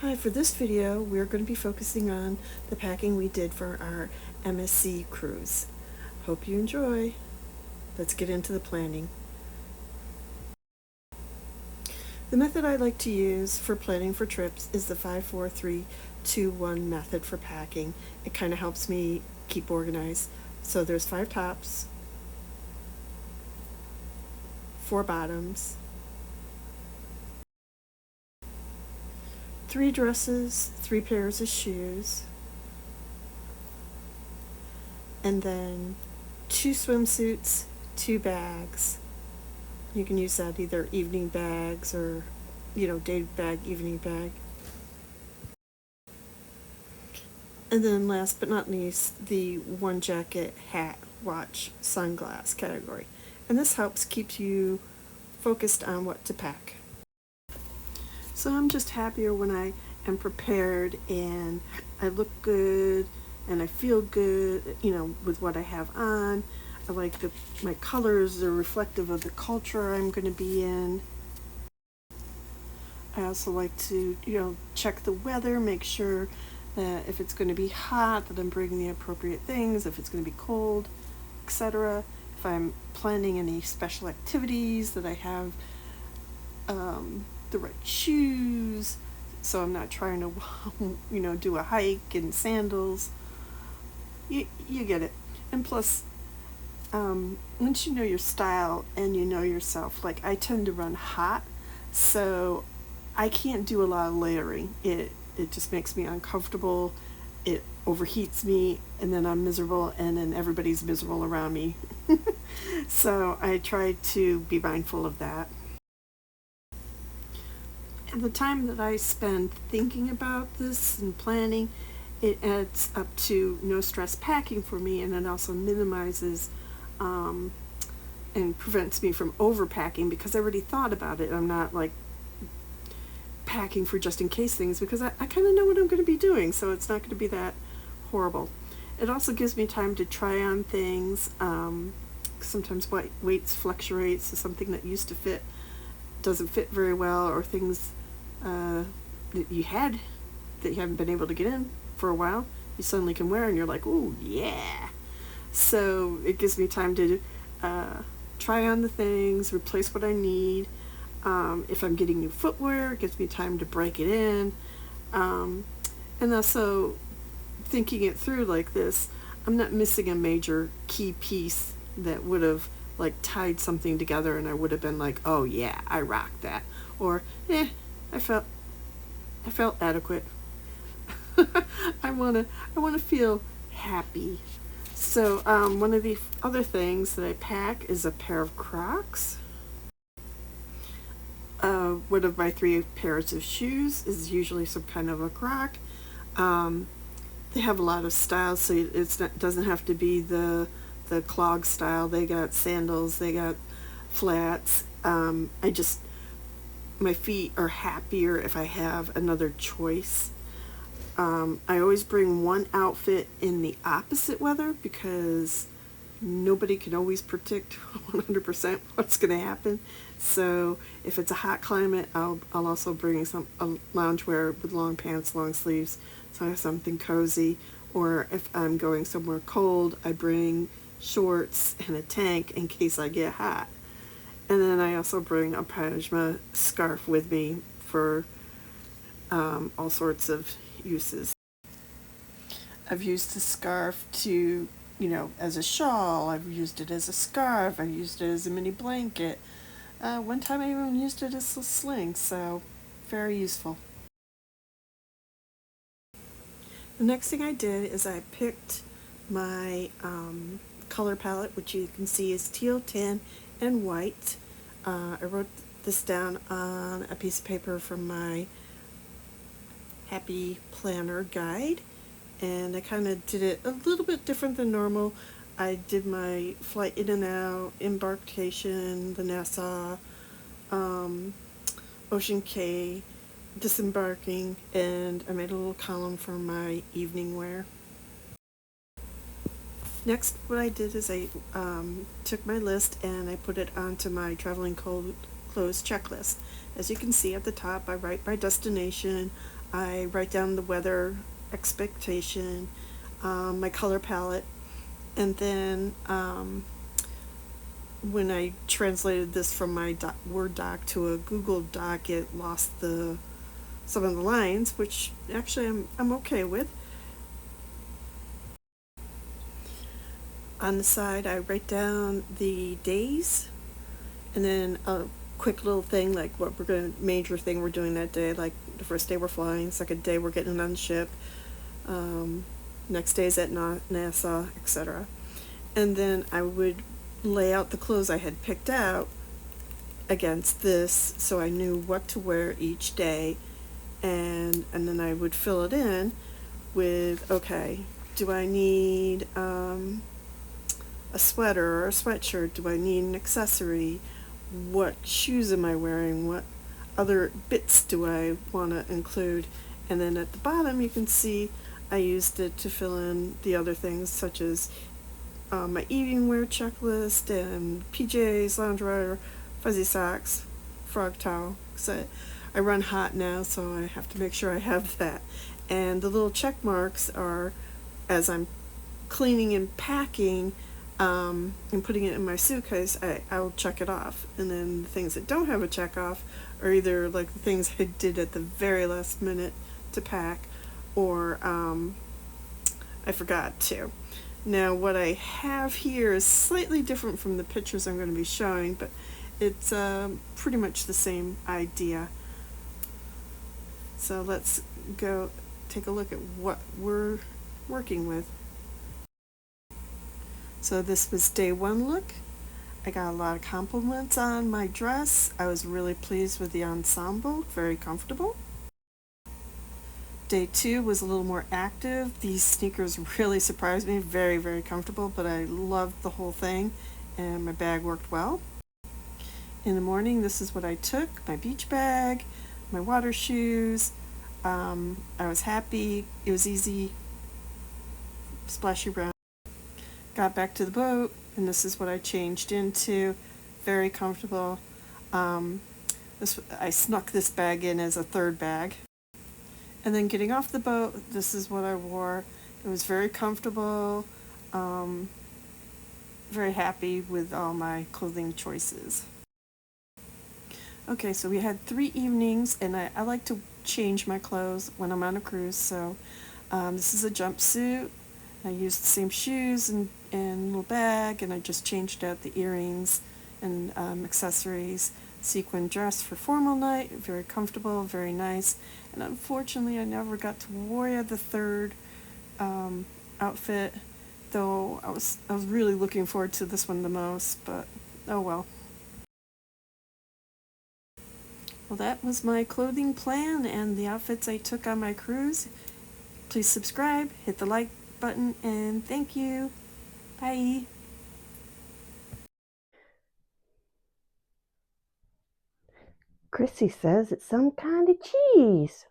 Hi, for this video we're going to be focusing on the packing we did for our MSC cruise. Hope you enjoy. Let's get into the planning. The method I like to use for planning for trips is the 5-4-3-2-1 method for packing. It kind of helps me keep organized. So there's 5 tops, 4 bottoms, 3 dresses, 3 pairs of shoes, and then 2 swimsuits, 2 bags. You can use that either evening bags or, day bag, evening bag. And then last but not least, the 1 jacket, hat, watch, sunglass category. And this helps keep you focused on what to pack. So I'm just happier when I am prepared and I look good and I feel good, with what I have on. I like my colors are reflective of the culture I'm going to be in. I also like to, check the weather, make sure that if it's going to be hot, that I'm bringing the appropriate things, if it's going to be cold, etc. If I'm planning any special activities, that I have the right shoes, so I'm not trying to, do a hike in sandals. You get it. And plus, once you know your style and you know yourself, like I tend to run hot, so I can't do a lot of layering. It just makes me uncomfortable. It overheats me, and then I'm miserable, and then everybody's miserable around me. So I try to be mindful of that. And the time that I spend thinking about this and planning, it adds up to no stress packing for me, and it also minimizes and prevents me from overpacking because I already thought about it. I'm not like packing for just in case things because I kind of know what I'm going to be doing, so it's not going to be that horrible. It also gives me time to try on things. Sometimes weights fluctuate, so something that used to fit doesn't fit very well, or things that you haven't been able to get in for a while, you suddenly can wear, and you're like, ooh, yeah. So it gives me time to try on the things, replace what I need. If I'm getting new footwear, it gives me time to break it in. And also thinking it through like this, I'm not missing a major key piece that would have like tied something together and I would have been like, oh yeah, I rocked that. Or, I felt adequate. I wanna feel happy. So one of the other things that I pack is a pair of Crocs. One of my 3 pairs of shoes is usually some kind of a Croc. They have a lot of styles, so it doesn't have to be the clog style. They got sandals, they got flats. My feet are happier if I have another choice. I always bring one outfit in the opposite weather because nobody can always predict 100% what's going to happen. So if it's a hot climate, I'll also bring a loungewear with long pants, long sleeves, so I have something cozy. Or if I'm going somewhere cold, I bring shorts and a tank in case I get hot. And then I also bring a pajama scarf with me for all sorts of uses. I've used the scarf to, as a shawl. I've used it as a scarf. I've used it as a mini blanket. One time I even used it as a sling, so very useful. The next thing I did is I picked my color palette, which you can see is teal, tan, and white. I wrote this down on a piece of paper from my Happy Planner guide, and I kind of did it a little bit different than normal. I did my flight in and out, embarkation, the Nassau, Ocean Cay, disembarking, and I made a little column for my evening wear. Next, what I did is I took my list and I put it onto my traveling clothes checklist. As you can see at the top, I write my destination, I write down the weather expectation, my color palette, and then when I translated this from my Word doc to a Google doc, it lost some of the lines, which actually I'm okay with. On the side, I write down the days, and then a quick little thing like what major thing we're doing that day. Like the first day we're flying, second day we're getting on the ship, next day is at NASA, etc. And then I would lay out the clothes I had picked out against this, so I knew what to wear each day, and then I would fill it in with, okay, do I need a sweater or a sweatshirt? Do I need an accessory? What shoes am I wearing? What other bits do I want to include? And then at the bottom you can see I used it to fill in the other things, such as my evening wear checklist and PJs, loungewear, fuzzy socks, frog towel. So I run hot now, so I have to make sure I have that. And the little check marks are as I'm cleaning and packing and putting it in my suitcase, I'll check it off. And then the things that don't have a check off are either like the things I did at the very last minute to pack, or I forgot to. Now what I have here is slightly different from the pictures I'm going to be showing, but it's pretty much the same idea. So let's go take a look at what we're working with. So this was day one look. I got a lot of compliments on my dress. I was really pleased with the ensemble, very comfortable. Day two was a little more active. These sneakers really surprised me, very, very comfortable, but I loved the whole thing, and my bag worked well. In the morning, this is what I took: my beach bag, my water shoes. I was happy. It was easy, splashy brown. Got back to the boat, and this is what I changed into. Very comfortable. I snuck this bag in as a third bag. And then getting off the boat, this is what I wore. It was very comfortable. Very happy with all my clothing choices. Okay, so we had 3 evenings, and I like to change my clothes when I'm on a cruise. So this is a jumpsuit. I used the same shoes and little bag, and I just changed out the earrings and accessories. Sequin dress for formal night, very comfortable, very nice. And unfortunately, I never got to wear the third outfit, though I was really looking forward to this one the most. But oh well. Well, that was my clothing plan and the outfits I took on my cruise. Please subscribe, hit the like button, and thank you. Bye. Chrissy says it's some kind of cheese.